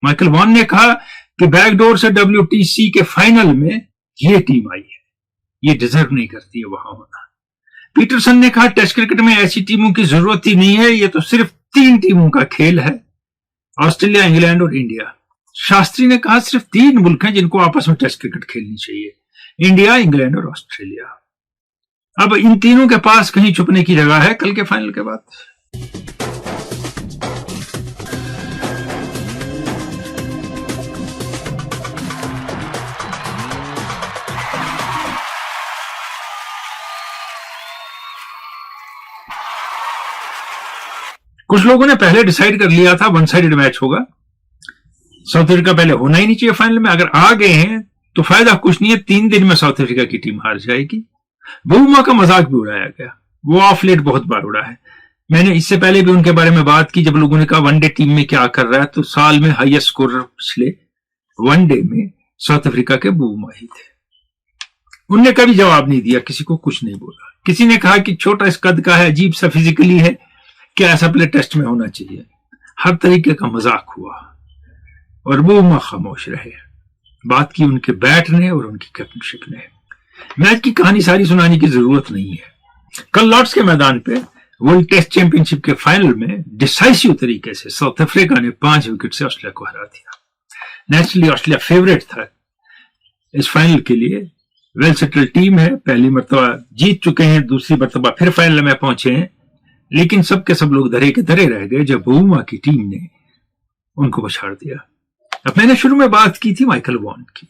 Michael Vaughan ने कहा कि बैकडोर से WTC के फाइनल में ये टीम आई है, ये डिजर्व नहीं करती है वहां होना। पीटरसन ने कहा टेस्ट क्रिकेट में ऐसी टीमों की जरूरत ही नहीं है, ये तो सिर्फ 3 टीमों का खेल है, ऑस्ट्रेलिया, इंग्लैंड और इंडिया। शास्त्री ने कहा सिर्फ 3 मुल्क हैं जिनको आपस में टेस्ट क्रिकेट खेलनी चाहिए, इंडिया, इंग्लैंड और ऑस्ट्रेलिया। अब इन तीनों के पास कहीं छुपने की जगह है कल के फाइनल के बाद। कुछ लोगों ने पहले डिसाइड कर लिया था 1 साइडेड मैच होगा, साउथ अफ्रीका पहले होना ही नहीं चाहिए फाइनल में। अगर आ गए हैं तो फायदा कुछ नहीं है, 3 दिन में साउथ अफ्रीका की टीम हार जाएगी। बुमा का मजाक भी उड़ाया गया, वो ऑफ लेट बहुत बार उड़ा है। मैंने इससे पहले भी उनके बारे में बात की, जब लोगों ने कहा वनडे टीम में क्या कर रहा है, तो साल में हाईएस्ट स्कोरर पिछले वनडे में साउथ अफ्रीका के बुमा ही थे। उनने कभी जवाब नहीं दिया, किसी को कुछ नहीं बोला। किसी ने कहा कि छोटा इस कद का है, अजीब सा फिजिकली है, क्या ऐसा प्ले टेस्ट में होना चाहिए। हर तरीके का मजाक हुआ और बुमा खामोश रहे। बात की उनके बैट ने और उनकी कैप्टनशिप ने। मैच की कहानी सारी सुनाने की जरूरत नहीं है। कल लॉर्ड्स के मैदान पे वर्ल्ड टेस्ट चैंपियनशिप के फाइनल में डिसाइसिव तरीके से साउथ अफ्रीका ने 5 विकेट से ऑस्ट्रेलिया को हरा दिया। नेचुरली ऑस्ट्रेलिया फेवरेट था इस फाइनल के लिए, वेल सेटल टीम है, पहली मरतबा जीत चुके हैं, दूसरी मरतबा फिर फाइनल में पहुंचे हैं, लेकिन सबके सब लोग धरे के धरे रह गए जब बुमा की टीम ने उनको पछाड़ दिया। अब मैंने शुरू में बात की थी माइकल वॉन की,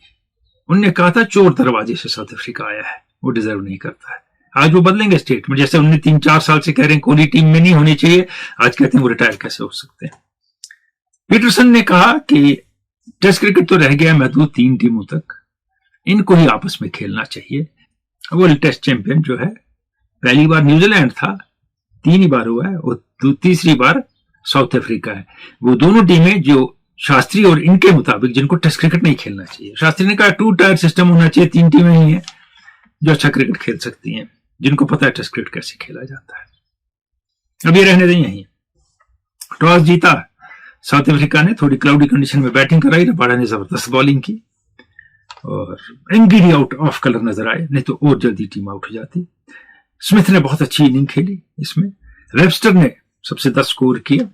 उनने कहा था चोर दरवाजे से साउथ अफ्रीका आया है, वो डिजर्व नहीं करता है। आज वो बदलेंगे स्टेटमेंट, जैसे उन्हें 3-4 साल से कह रहे हैं कोहली टीम में नहीं होनी चाहिए, आज कहते हैं वो रिटायर कैसे हो सकते हैं। पीटरसन ने कहा कि टेस्ट क्रिकेट तो रह गया महदूद 3 टीमों तक, इनको ही आपस में खेलना चाहिए। वर्ल्ड टेस्ट चैंपियन जो है पहली बार न्यूजीलैंड था, 3 ही बार हुआ है, और तीसरी बार साउथ अफ्रीका है। वो दोनों टीमें जो शास्त्री और इनके मुताबिक जिनको टेस्ट क्रिकेट नहीं खेलना चाहिए। शास्त्री ने कहा 2 टायर सिस्टम होना चाहिए, 3 टीमें ही हैं जो अच्छा क्रिकेट खेल सकती हैं, जिनको पता है टेस्ट क्रिकेट कैसे खेला जाता है। अब ये रहने दें यहीं। टॉस जीता साउथ अफ्रीका ने, थोड़ी क्लाउडी कंडीशन में बैटिंग कराई, रबाडा ने जबरदस्त बॉलिंग की और एंगिरी आउट ऑफ कलर नजर आए, नहीं तो और जल्दी टीम आउट हो जाती। स्मिथ ने बहुत अच्छी इनिंग खेली इसमें, वेबस्टर ने सबसे 10 स्कोर किया,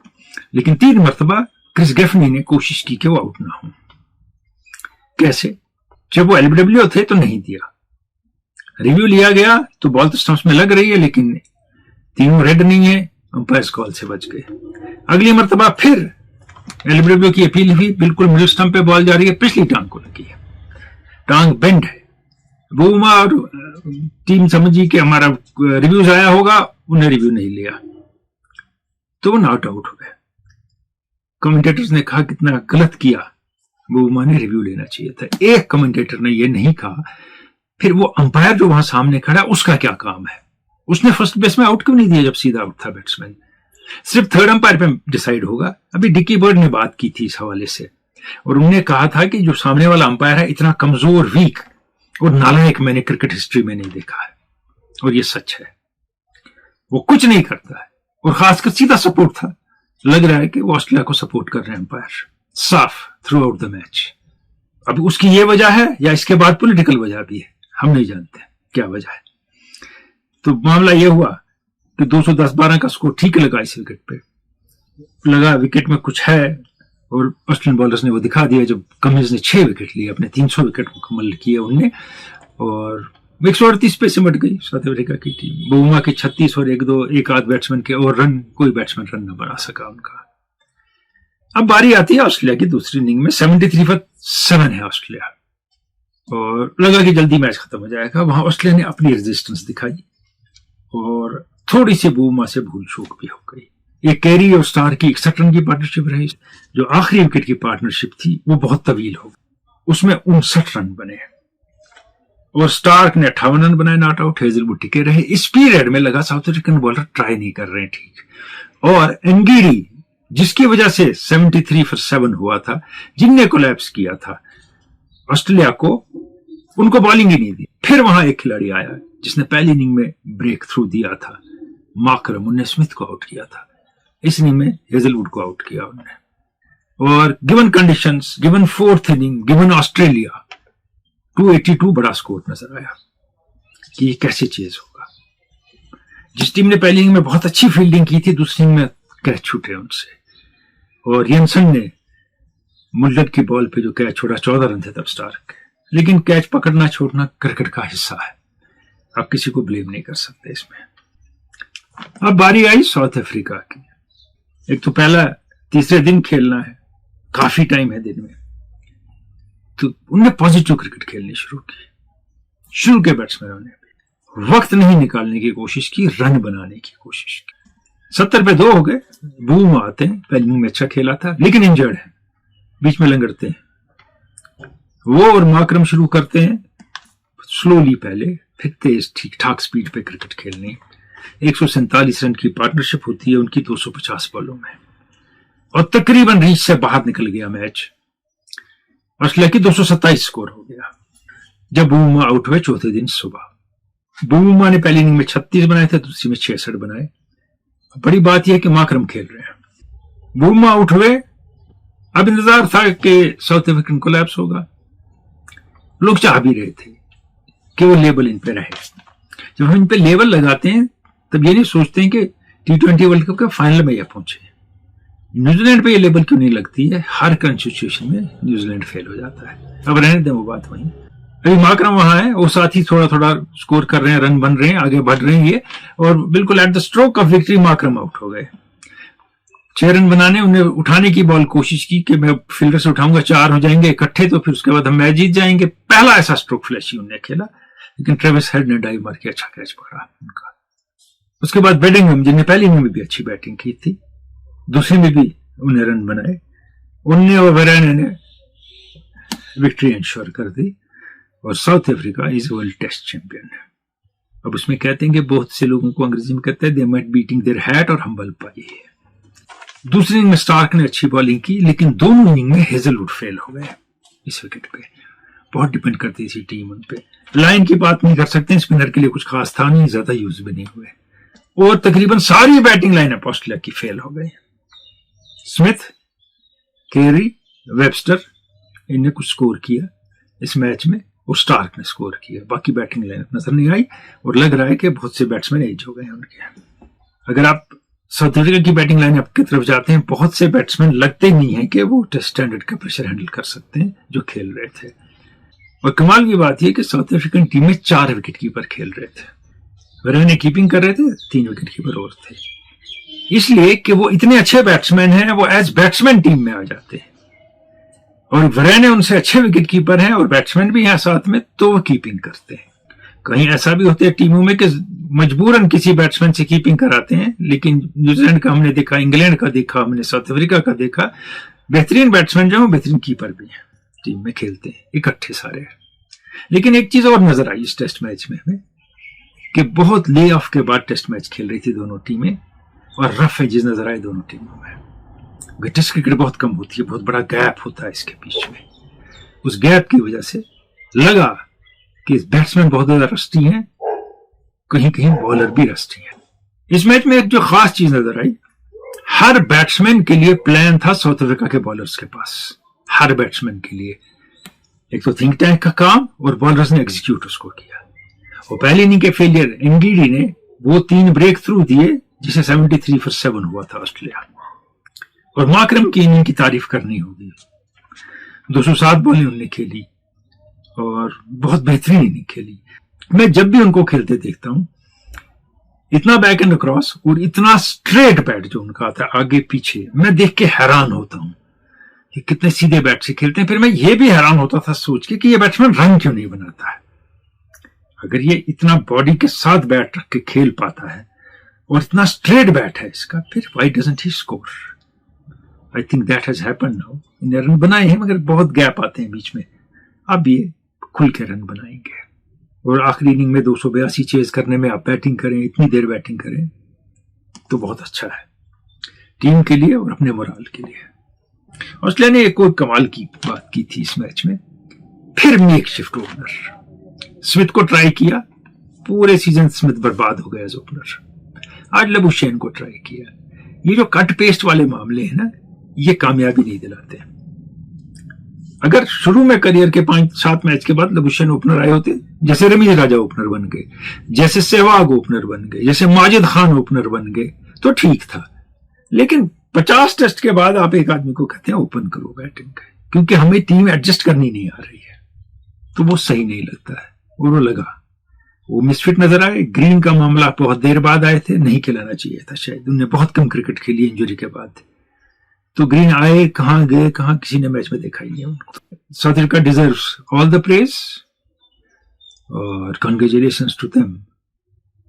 लेकिन 3 मरतबा क्रिस गेफनी ने कोशिश की कि वो आउट ना हो। कैसे? जब वो एलबीडब्ल्यू थे तो नहीं दिया, रिव्यू लिया गया तो बॉल तो स्टंप्स में लग रही है, लेकिन तीनों रेड नहीं है, अंपायर कॉल से बच गए। अगली मरतबा फिर एलबीडब्ल्यू की अपील हुई, बिल्कुल मिडिल स्टंप पे बॉल जा रही है, पिछली टांग को लगी है, टांग बेंड है। बुमा और टीम समझी कि हमारा रिव्यूज आया होगा, उन्हें रिव्यू नहीं लिया तो वो नॉट आउट हो गए। कमेंटेटर्स ने कहा कितना गलत किया, बुमा ने रिव्यू लेना चाहिए था। एक कमेंटेटर ने यह नहीं कहा, फिर वो अंपायर जो वहां सामने खड़ा है उसका क्या काम है, उसने फर्स्ट बेस में आउट क्यों नहीं दिया जब सीधा आउट था बैट्समैन। सिर्फ थर्ड अंपायर पे डिसाइड होगा। अभी डिकी बर्ड ने बात की थी इस हवाले से और उन्होंने कहा था कि जो सामने वाला अंपायर है इतना कमजोर, वीक और नालायक मैंने क्रिकेट हिस्ट्री में नहीं देखा है, और ये सच है। वो कुछ नहीं करता है और खासकर सीधा सपोर्ट था। लग रहा है कि वो ऑस्ट्रेलिया को सपोर्ट कर रहे हैं अंपायर, साफ थ्रू आउट द मैच। अब उसकी ये वजह है या इसके बाद पॉलिटिकल वजह भी है, हम नहीं जानते क्या वजह है। तो मामला यह हुआ कि 210-12 का स्कोर ठीक लगा इस विकेट पे, लगा विकेट में कुछ है और ऑस्ट्रेलियन बॉलर्स ने वो दिखा दिया जब कमिंस ने 6 विकेट लिए, अपने 300 विकेट मुकम्मल किए उनने, और 138 पे सिमट गई साउथ अफ्रीका की टीम। बुमा के 36 और एक आध बैट्समैन के और रन, कोई बैट्समैन रन न बना सका उनका। अब बारी आती है ऑस्ट्रेलिया की दूसरी इनिंग में, 73 पर 7 है ऑस्ट्रेलिया, और लगा कि जल्दी मैच खत्म हो जाएगा। वहां ऑस्ट्रेलिया ने अपनी रेजिस्टेंस दिखाई और थोड़ी सी बुमा से भूल चूक भी हो गई। एक कैरी और स्टार की 61 रन की पार्टनरशिप रही, जो आखिरी विकेट की पार्टनरशिप थी वो बहुत तवील हो, उसमें 59 रन बने और स्टार्क ने 58 रन बनाए नॉट आउट, हेजलवुड टिके रहे। इस पीरियड में लगा साउथ अफ्रीकन बॉलर ट्राई नहीं कर रहे हैं ठीक, और एंगिरी जिसकी वजह से 73 for 7 हुआ था, जिनने कोलैप्स किया था ऑस्ट्रेलिया को, उनको बॉलिंग ही नहीं दी। फिर वहां एक खिलाड़ी आया जिसने पहली इनिंग में ब्रेक थ्रू दिया था, माकरम, उन्होंने स्मिथ को आउट किया था। इस इनिंग में हेजलवुड को आउट किया उन्होंने। और given conditions, given fourth inning, given Australia, 282 बड़ा स्कोर नजर आया कि ये कैसे चेज होगा। जिस टीम ने पहली इनिंग में बहुत अच्छी फील्डिंग की थी, दूसरी इनिंग में कैच छूटे उनसे, और यंसन ने मुल्लर की बॉल पे जो कैच छोड़ा 14 रन थे तब स्टार्क के। लेकिन कैच पकड़ना छोड़ना क्रिकेट का हिस्सा है, आप किसी को ब्लेम नहीं कर सकते इसमें। अब बारी आई साउथ अफ्रीका की। एक तो पहला तीसरे दिन खेलना है, काफी टाइम है दिन में, तो उनने पॉजिटिव क्रिकेट खेलनी शुरू की। शुरू के बैट्समैनों ने भी वक्त नहीं निकालने की कोशिश की, रन बनाने की कोशिश की। 70 पे 2 हो गए। बूम आते हैं, पहले में अच्छा खेला था लेकिन इंजर्ड है, बीच में लंगड़ते हैं। वो और माकरम शुरू करते हैं स्लोली पहले, फिर तेज ठीक ठाक स्पीड पे क्रिकेट खेलने। 147 रन की पार्टनरशिप होती है उनकी 250 बॉलों में, और तकरीबन रीच से बाहर निकल गया मैच। ऑस्ट्रेलिया की 227 स्कोर हो गया जब बूमा आउट हुए चौथे दिन सुबह। बूमा ने पहली इनिंग में 36 बनाए थे, दूसरी में 66 बनाए। बड़ी बात यह है कि माकरम खेल रहे हैं। बूमा आउट हुए, अब इंतजार था कि साउथ अफ्रीकन कोलैप्स होगा। लोग चाह भी रहे थे कि वो लेबल इन पे रहे। जब हम इन पे लेबल लगाते हैं तब ये नहीं सोचते हैं कि T20 वर्ल्ड कप के फाइनल में यह पहुंचे। न्यूजीलैंड पे ये लेबल क्यों नहीं लगती है? हर करंट सिचुएशन में न्यूजीलैंड फेल हो जाता है। अब रहने दें वो बात वहीं। अभी माकरम वहां है, वो साथ ही थोड़ा थोड़ा स्कोर कर रहे हैं, रन बन रहे हैं, आगे बढ़ रहे हैं ये, और बिल्कुल at the stroke of victory माकरम out हो गए। 6 रन बनाने, उन्हें उठाने की बॉल कोशिश की कि मैं फील्डर से उठाऊंगा, 4 हो जाएंगे इकट्ठे, तो फिर उसके बाद हम मैच जीत जाएंगे। पहला ऐसा स्ट्रोक फ्लैशी उन्होंने खेला, लेकिन ट्रेविस हेड ने डाइव मार के अच्छा कैच पकड़ा उनका। उसके बाद बेडिंगहम, जिन्हें पहली इनिंग में भी अच्छी बैटिंग की थी, दूसरी में भी उन्हें रन बनाए, उनने और वेराने ने विक्ट्री इंश्योर कर दी, और South Africa is world test champion. अब उसमें कहते हैं कि बहुत से लोगों को अंग्रेजी में कहते हैं they might beating their hat और हम्बल पाई है। दूसरी इनिंग में स्टार्क ने अच्छी बॉलिंग की, लेकिन दोनों इनिंग में हेजलवुड फेल हो गए इस विकेट पे। बहुत डिपेंड करती थी टीम उन पे। लाइन की बात नहीं कर सकते, स्पिनर के लिए कुछ खास था नहीं, ज्यादा यूज भी नहीं हुए, और तकरीबन सारी बैटिंग लाइनअप ऑस्ट्रेलिया की फेल हो गई। स्मिथ, केरी, वेबस्टर, इनने कुछ स्कोर किया इस मैच में, और स्टार्क ने स्कोर किया। बाकी बैटिंग लाइनअप नजर नहीं आई, और लग रहा है कि बहुत से बैट्समैन एज हो गए उनके। अगर आप साउथ अफ्रीका की बैटिंग लाइनअप की तरफ जाते हैं, बहुत से बैट्समैन लगते नहीं है कि वो टेस्ट स्टैंडर्ड का प्रेशर हैंडल कर सकते हैं जो खेल रहे थे। और कमाल की बात यह कि साउथ अफ्रीकन टीम में 4 विकेट कीपर खेल रहे थे। वराने कीपिंग कर रहे थे, 3 विकेट कीपर और थे, इसलिए कि वो इतने अच्छे बैट्समैन हैं, वो एज बैट्समैन टीम में आ जाते हैं, और वराने उनसे अच्छे विकेट कीपर हैं और बैट्समैन भी हैं साथ में, तो वो कीपिंग करते हैं। कहीं ऐसा भी होता है टीमों में कि मजबूरन किसी बैट्समैन से कीपिंग कराते हैं, लेकिन न्यूजीलैंड का हमने देखा, इंग्लैंड का देखा, हमने साउथ अफ्रीका का देखा, बेहतरीन बैट्समैन जो बेहतरीन कीपर भी हैं, टीम में खेलते हैं इकट्ठे सारे। लेकिन एक चीज और नजर आई इस टेस्ट मैच में हमें, कि बहुत ले ऑफ के बाद टेस्ट मैच खेल रही थी दोनों टीमें, और रफ एजेस नजर आए दोनों टीमों में। टेस्ट क्रिकेट बहुत कम होती है, बहुत बड़ा गैप होता है इसके बीच में। उस गैप की वजह से लगा कि बैट्समैन बहुत ज्यादा रस्टी हैं, कहीं कहीं बॉलर भी रस्टी हैं। इस मैच में एक जो खास चीज नजर आई, हर बैट्समैन के लिए प्लान था साउथ अफ्रीका के बॉलर्स के पास। हर बैट्समैन के लिए एक तो थिंक टैंक का काम, और बॉलर्स ने एग्जीक्यूट उसको किया। और पहले इनिंग के फेलियर इंगीडी ने वो 3 ब्रेक थ्रू दिए जिसे 73 for 7 हुआ था ऑस्ट्रेलिया। और माकरम की इनिंग की तारीफ करनी होगी, 207 बॉलें उनने खेली और बहुत बेहतरीन इनिंग खेली। मैं जब भी उनको खेलते देखता हूं, इतना बैक एंड क्रॉस और इतना स्ट्रेट बैट जो उनका आता है आगे पीछे, मैं देख के हैरान होता हूं कि कितने सीधे बैट से खेलते हैं। फिर मैं ये भी हैरान होता था सोच के कि ये बैट्समैन रन क्यों नहीं बनाता है। अगर ये इतना बॉडी के साथ बैट रख के खेल पाता है और इतना स्ट्रेट बैट है इसका, फिर why doesn't he score? I think that has happened now. इन्हें रन बनाए हैं, मगर बहुत गैप आते हैं बीच में। अब ये खुल के रन बनाएंगे, और आखिरी इनिंग में 282 चेज करने में आप बैटिंग करें, इतनी देर बैटिंग करें, तो बहुत अच्छा है टीम के लिए और अपने मोराल के लिए। ऑस्ट्रेलिया ने एक और कमाल की बात की थी इस मैच में, फिर मेक शिफ्ट ओपनर स्मिथ को ट्राई किया। पूरे सीजन स्मिथ बर्बाद हो गया एज ओपनर। आज लबुशेन को ट्राई किया। ये जो कट पेस्ट वाले मामले हैं ना, ये कामयाबी नहीं दिलाते। अगर शुरू में करियर के 5-7 मैच के बाद लबुशेन ओपनर आए होते, जैसे रमीज राजा ओपनर बन गए, जैसे सहवाग ओपनर बन गए, जैसे माजिद खान ओपनर बन गए, तो ठीक था। लेकिन 50 टेस्ट के बाद आप एक आदमी को कहते हैं ओपन करो बैटिंग, क्योंकि हमें टीम एडजस्ट करनी नहीं आ रही है, तो वो सही नहीं लगता है। और वो लगा, वो मिसफिट नजर आए। ग्रीन का मामला बहुत देर बाद आए थे, नहीं खिलाना चाहिए था शायद, उन्हें बहुत कम क्रिकेट खेली इंजरी के बाद। तो ग्रीन आए, कहां गए, कहां, किसी ने मैच में देखा ही नहीं उनको। South Africa deserves all the praise और congratulations to them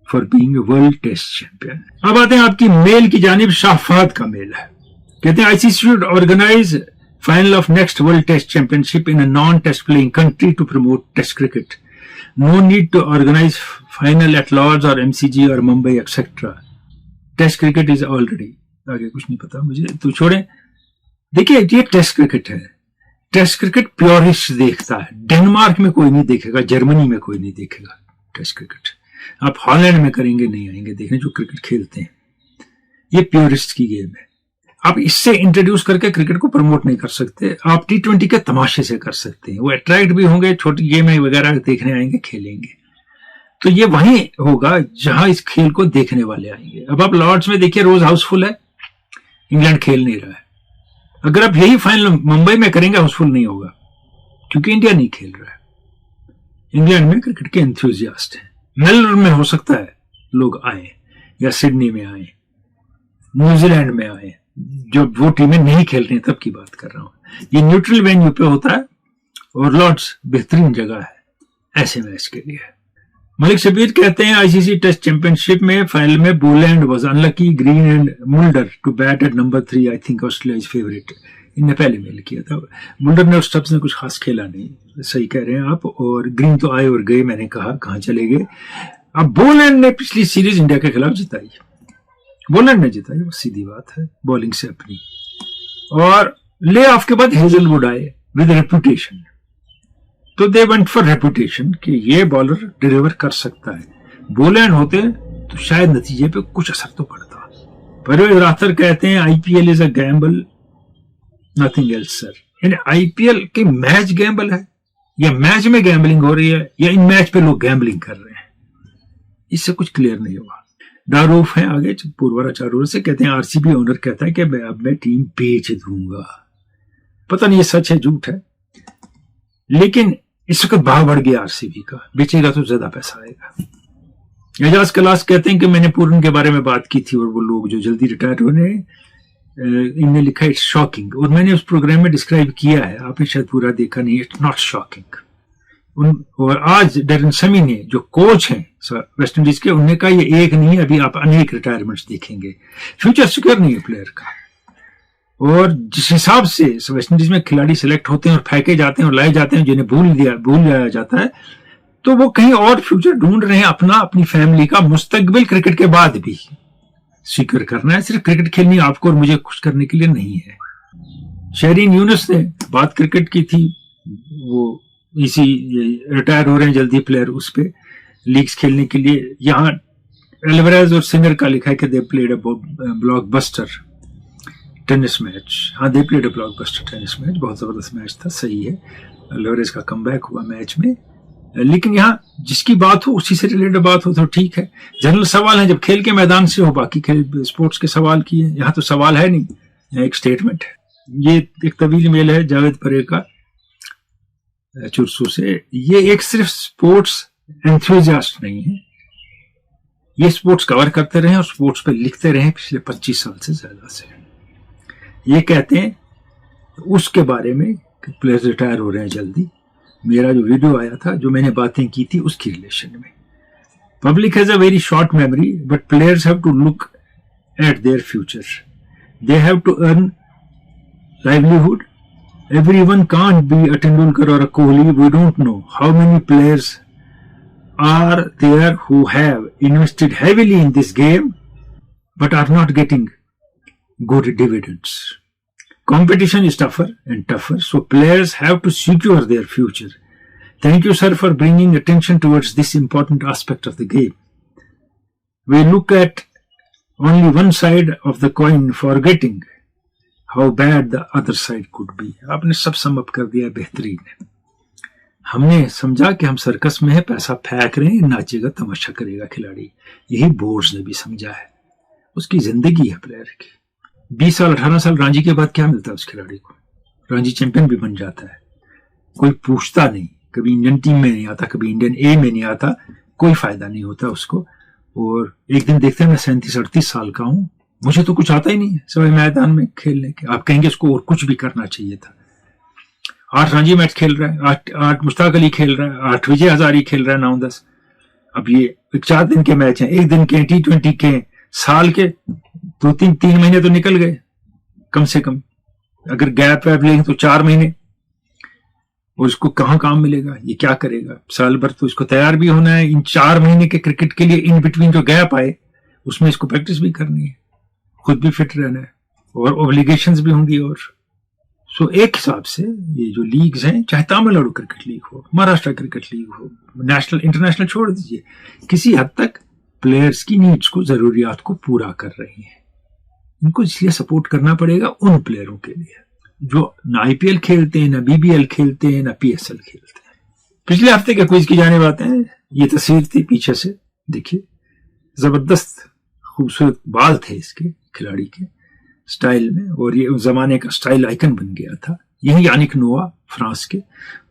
for being world test champion. अब आते हैं आपकी मेल की जानिब। शाहफाद का मेल है, कहते हैं ICC should organise final of next world test championship in a non test playing country to promote test cricket. No need to organise final at Lord's और एमसीजी और Mumbai etcetera. Test cricket is already, आगे कुछ नहीं पता मुझे, तो छोड़ें। देखिए ये टेस्ट क्रिकेट है, टेस्ट क्रिकेट प्योरिस्ट देखता है। डेनमार्क में कोई नहीं देखेगा, जर्मनी में कोई नहीं देखेगा टेस्ट क्रिकेट। आप हॉलैंड में करेंगे, नहीं आएंगे देखने जो क्रिकेट खेलते हैं। ये प्योरिस्ट की गेम है। आप इससे इंट्रोड्यूस करके क्रिकेट को प्रमोट नहीं कर सकते। आप T20 के तमाशे से कर सकते हैं, वो अट्रैक्ट भी होंगे, छोटी गेम वगैरह देखने आएंगे, खेलेंगे। तो ये वहीं होगा जहां इस खेल को देखने वाले आएंगे। अब आप लॉर्ड्स में देखिए, रोज हाउसफुल है, इंग्लैंड खेल नहीं रहा है। अगर आप यही फाइनल मुंबई में करेंगे, हाउसफुल नहीं होगा, क्योंकि इंडिया नहीं खेल रहा है। इंग्लैंड में क्रिकेट के एंथुजियास्ट हैं। मेलबर्न में हो सकता है लोग आए, या सिडनी में आए, न्यूजीलैंड में आए, जो वो टीमें नहीं खेल रही, तब की बात कर रहा हूं। ये न्यूट्रल वेन्यू पे होता है, और लॉर्ड्स बेहतरीन जगह है ऐसे मैच के लिए। मलिक शबीर कहते हैं आईसीसी टेस्ट चैंपियनशिप में फाइनल में Boland was unlucky, Green and Mulder to bat at number 3। I think Australia is favourite. इनने पहले मेल किया था। मुल्डर ने उस टप्स ने कुछ खास खेला नहीं, सही कह रहे हैं आप। और ग्रीन तो आए और गए, मैंने कहा कहां चले गए। अब बोलैंड ने पिछली सीरीज इंडिया के खिलाफ जिताई, बोलैंड ने जिताई, वो सीधी बात है, बॉलिंग से अपनी। और ले ऑफ के बाद हेजलवुड आए विद रेपुटेशन, तो दे वेंट फॉर रेपुटेशन कि ये बॉलर डिलीवर कर सकता है। बोलैंड होते तो शायद नतीजे पे कुछ असर तो पड़ता। परवेज राथर कहते हैं IPL is a gamble, nothing else sir. यानी आईपीएल के मैच गैम्बल है, या मैच में गैम्बलिंग हो रही है, या इन मैच पे लोग गैम्बलिंग कर रहे हैं, इससे कुछ क्लियर नहीं हुआ। दारूफ है आगे पूर्वारा चारोर से, कहते हैं आरसीबी ओनर कहता है कि मैं टीम बेच दूंगा। पता नहीं ये सच है झूठ है, लेकिन इस वक्त भाव बढ़ गया आरसीबी का, बेचेगा तो ज्यादा पैसा आएगा। एजाज कलास कहते हैं कि मैंने पूरन के बारे में बात की थी, और वो लोग जो जल्दी रिटायर होने, इनने लिखा इट्स शॉकिंग, और मैंने उस प्रोग्राम में डिस्क्राइब किया है, आपने शायद पूरा देखा नहीं। It's not shocking. और आज डेरन समी ने, जो कोच हैं वेस्ट इंडीज के, उन्होंने कहा ये एक नहीं, अभी आप अनेक रिटायरमेंट्स देखेंगे। फ्यूचर सिक्योर नहीं है प्लेयर का। और जिस हिसाब से वेस्ट इंडीज में खिलाड़ी सिलेक्ट होते हैं और फेंके जाते हैं और लाए जाते हैं, जिन्हें भूल जाया जाता है, तो वो कहीं और फ्यूचर ढूंढ रहे हैं अपना, अपनी फैमिली का मुस्तकबिल क्रिकेट के बाद भी सिक्योर करना है। सिर्फ क्रिकेट खेलनी आपको और मुझे खुश करने के लिए नहीं है। शहरीन यूनुस ने बात क्रिकेट की थी, वो इसी रिटायर हो रहे हैं जल्दी प्लेयर, उस पे लीग्स खेलने के लिए। यहाँ एल्वरेज और सिंगर का लिखा है कि they played a blockbuster tennis match. हाँ, they played a blockbuster tennis match, बहुत जबरदस्त मैच था, सही है। एल्वरेज का कमबैक हुआ मैच में। लेकिन यहाँ जिसकी बात हो उसी से रिलेटेड बात हो तो ठीक है। जनरल सवाल है जब खेल के मैदान से हो, बाकी खेल स्पोर्ट्स के सवाल किए। यहाँ तो सवाल है नहीं, यहाँ एक स्टेटमेंट है। ये एक तवील मेल है जावेद परे का चुरसू से। ये एक सिर्फ स्पोर्ट्स एंथुजियास्ट नहीं है, ये स्पोर्ट्स कवर करते रहे और स्पोर्ट्स पे लिखते रहे पिछले 25 साल से ज्यादा से। ये कहते हैं उसके बारे में कि प्लेयर्स रिटायर हो रहे हैं जल्दी। मेरा जो वीडियो आया था, जो मैंने बातें की थी, उसकी रिलेशन में। Public has a very short memory, but players have to look at their future. They have to earn livelihood. Everyone can't be a Tendulkar or a Kohli. We don't know how many players are there who have invested heavily in this game but are not getting good dividends. Competition is tougher and tougher, so players have to secure their future. Thank you, sir, for bringing attention towards this important aspect of the game. We look at only one side of the coin, forgetting how bad the other side could be. आपने सब sum up कर दिया बेहतरीन है। हमने समझा कि हम सर्कस में है, पैसा फेंक रहे हैं, नाचेगा तमाशा करेगा खिलाड़ी। यही बोर्ड्स ने भी समझा है। उसकी जिंदगी है प्लेयर की। 20 साल 18 साल रणजी के बाद क्या मिलता है उस खिलाड़ी को? रणजी चैंपियन भी बन जाता है, कोई पूछता नहीं, कभी इंडियन टीम में नहीं आता, कभी इंडियन ए में नहीं आता, कोई फायदा नहीं होता उसको। और एक दिन देखते हैं मैं 37-38 साल का हूं, मुझे तो कुछ आता ही नहीं है सिवाय मैदान में खेलने के। आप कहेंगे उसको और कुछ भी करना चाहिए था। 8 रणजी मैच खेल रहा है, 8 मुश्ताक अली खेल रहा है, 8 विजय हजारी खेल रहा है, 9-10। अब ये 4 दिन के मैच हैं, 1 दिन के, T20 के, साल के 2-3 महीने तो निकल गए कम से कम। अगर गैप वैप लेंगे तो 4 महीने। और इसको कहाँ काम मिलेगा? ये क्या करेगा? साल भर तो इसको तैयार भी होना है। इन 4 महीने के क्रिकेट के लिए इन बिटवीन जो गैप आए उसमें इसको प्रैक्टिस भी करनी है, खुद भी फिट रहना है, और ऑब्लिगेशंस भी होंगी। और सो एक हिसाब से ये जो लीग्स हैं, चाहे तमिलनाडु क्रिकेट लीग हो, महाराष्ट्र क्रिकेट लीग हो, नेशनल इंटरनेशनल छोड़ दीजिए, किसी हद तक प्लेयर्स की नीड्स को, जरूरियात को पूरा कर रही हैं। इनको इसलिए सपोर्ट करना पड़ेगा उन प्लेयरों के लिए जो ना IPL खेलते हैं, ना BBL खेलते हैं, ना PSL खेलते हैं। पिछले हफ्ते के क्विज की जाने बातें हैं। ये तस्वीर थी पीछे से, देखिए जबरदस्त खूबसूरत बाल थे इसके खिलाड़ी के स्टाइल में, और ये उस जमाने का स्टाइल आइकन बन गया था। यही यानिक नोआ फ्रांस के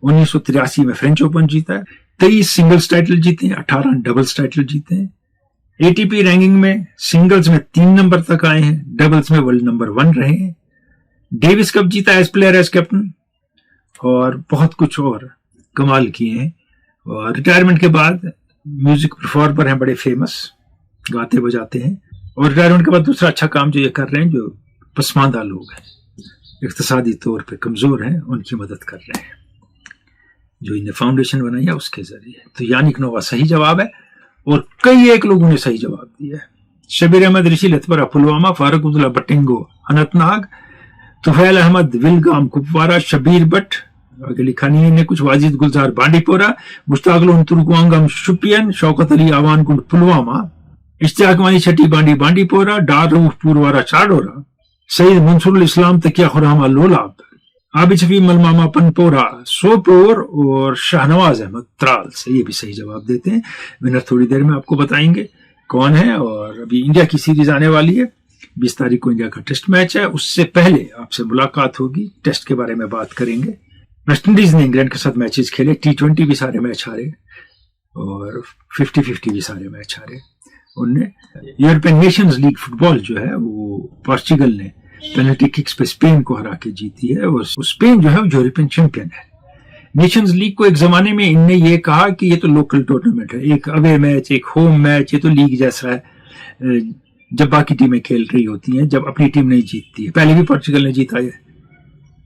1983 में फ्रेंच ओपन जीता है, 23 सिंगल्स टाइटल जीते हैं, 18 डबल्स टाइटल जीते हैं। ATP रैंकिंग में सिंगल्स में 3 नंबर तक आए हैं, डबल्स में वर्ल्ड नंबर 1 रहे हैं। डेविस कप जीता एज प्लेयर एज कैप्टन, और बहुत कुछ और कमाल किए हैं। और रिटायरमेंट के बाद म्यूजिक परफॉर्मर हैं, बड़े फेमस, गाते बजाते हैं। और रिटायरमेंट के बाद दूसरा अच्छा काम जो ये कर रहे हैं, जो पसमानदा लोग हैं, इक्तिसादी तौर पे कमजोर हैं, उनकी मदद कर रहे हैं, जो इन्हें फाउंडेशन बनाई है उसके जरिए। तो यानिक नोवा सही जवाब है, और कई एक लोगों ने सही जवाब दिया है। शबीर अहमद ऋषि लतपरा पुलवामा, फारूक अब्दुल्ला बटिंगो अनंतनाग, तुफैल अहमद विलगाम कुपवारा, शबीर बट आगे लिखा नहीं है कुछ, वाजिद गुलजार बांडीपोरा, मुश्ताक तुर्कवांगम शुपियन, शौकत अली आवानकुंड पुलवामा, इश्तियाक मानी छठी बांडी बांडीपोरा, डार रूफ पूरवारा चाडोरा, सईद मंसूर इस्लाम तकिया खुरामा लोलाब, आबिद शफी मलमामा पनपोरा सोपोर, और शाहनवाज अहमद त्राल से। ये भी सही जवाब देते हैं। विनर थोड़ी देर में आपको बताएंगे कौन है। और अभी इंडिया की सीरीज आने वाली है, 20 तारीख को इंडिया का टेस्ट मैच है। उससे पहले आपसे मुलाकात होगी, टेस्ट के बारे में बात करेंगे। वेस्टइंडीज ने इंग्लैंड के साथ मैचेस खेले, T20 भी सारे मैच हारे, और 50-50 भी सारे मैच हारे उनने। यूरोपियन नेशंस लीग फुटबॉल जो है वो पोर्चुगल ने पेनल्टी किक्स पे स्पेन को हरा के जीती है, और स्पेन जो है वो यूरोपियन चैंपियन है। नेशंस लीग को एक जमाने में इनने ये कहा कि ये तो लोकल टूर्नामेंट है, एक अवे मैच, एक होम मैच, ये तो लीग जैसा है जब बाकी टीमें खेल रही होती हैं, जब अपनी टीम नहीं जीतती है। पहले भी पोर्चुगल ने जीता है,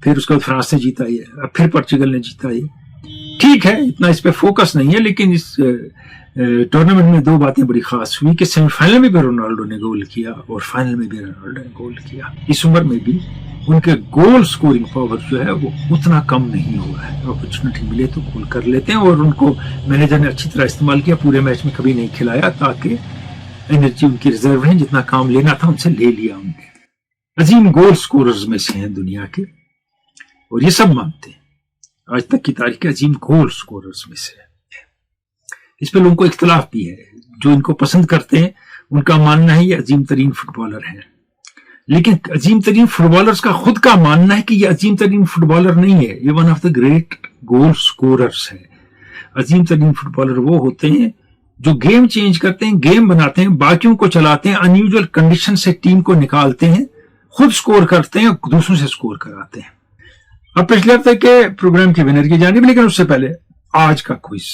फिर उसके बाद फ्रांस ने जीता है, अब फिर पोर्चुगल ने जीता है। ठीक है, इतना इस पे फोकस नहीं है, लेकिन इस टूर्नामेंट में 2 बातें बड़ी खास हुई कि सेमीफाइनल में भी रोनाल्डो ने गोल किया और फाइनल में भी रोनाल्डो ने गोल किया। इस उम्र में भी उनके गोल स्कोरिंग पावर जो है वो उतना कम नहीं हुआ है। अपॉर्चुनिटी मिले तो गोल कर लेते हैं, और उनको मैनेजर ने अच्छी तरह इस्तेमाल किया। पूरे मैच में कभी नहीं खिलाया, ताकि एनर्जी उनकी रिजर्व है, जितना काम लेना था उनसे ले लिया उनने। अजीम गोल स्कोरर्स में से हैं दुनिया के, और ये सब मानते हैं आज तक की तारीख के अजीम गोल स्कोरर्स में से। इस पे लोगों को इख्तलाफ भी है। जो इनको पसंद करते हैं उनका मानना है ये अजीम तरीन फुटबॉलर है, लेकिन अजीम तरीन फुटबॉलर्स का खुद का मानना है कि ये अजीम तरीन फुटबॉलर नहीं है, ये one of the great goal scorers है। अजीम तरीन फुटबॉलर वो होते हैं जो गेम चेंज करते हैं, गेम बनाते हैं, बाकियों को चलाते हैं, अनयूजुअल कंडीशन से टीम को निकालते हैं, खुद स्कोर करते हैं, दूसरों से स्कोर कराते हैं। अब पिछले हफ्ते के प्रोग्राम की विनर की जानिब, लेकिन उससे पहले आज का क्विज।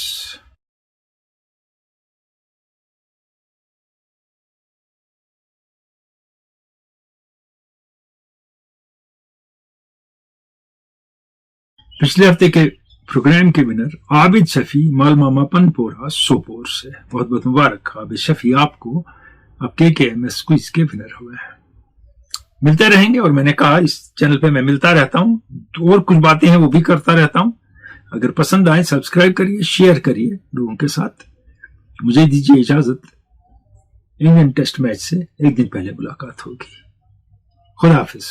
पिछले हफ्ते के प्रोग्राम के विनर आबिद शफी मालमामा पनपोरा सोपोर से। बहुत बहुत मुबारक आबिद शफी आपको, आप KKMS क्विज के विनर हुए हैं। मिलते रहेंगे, और मैंने कहा इस चैनल पे मैं मिलता रहता हूं, तो और कुछ बातें हैं वो भी करता रहता हूं। अगर पसंद आए सब्सक्राइब करिए, शेयर करिए लोगों के साथ। मुझे दीजिए इजाजत, इंडियन टेस्ट मैच से एक दिन पहले मुलाकात होगी। खुदा हाफिज।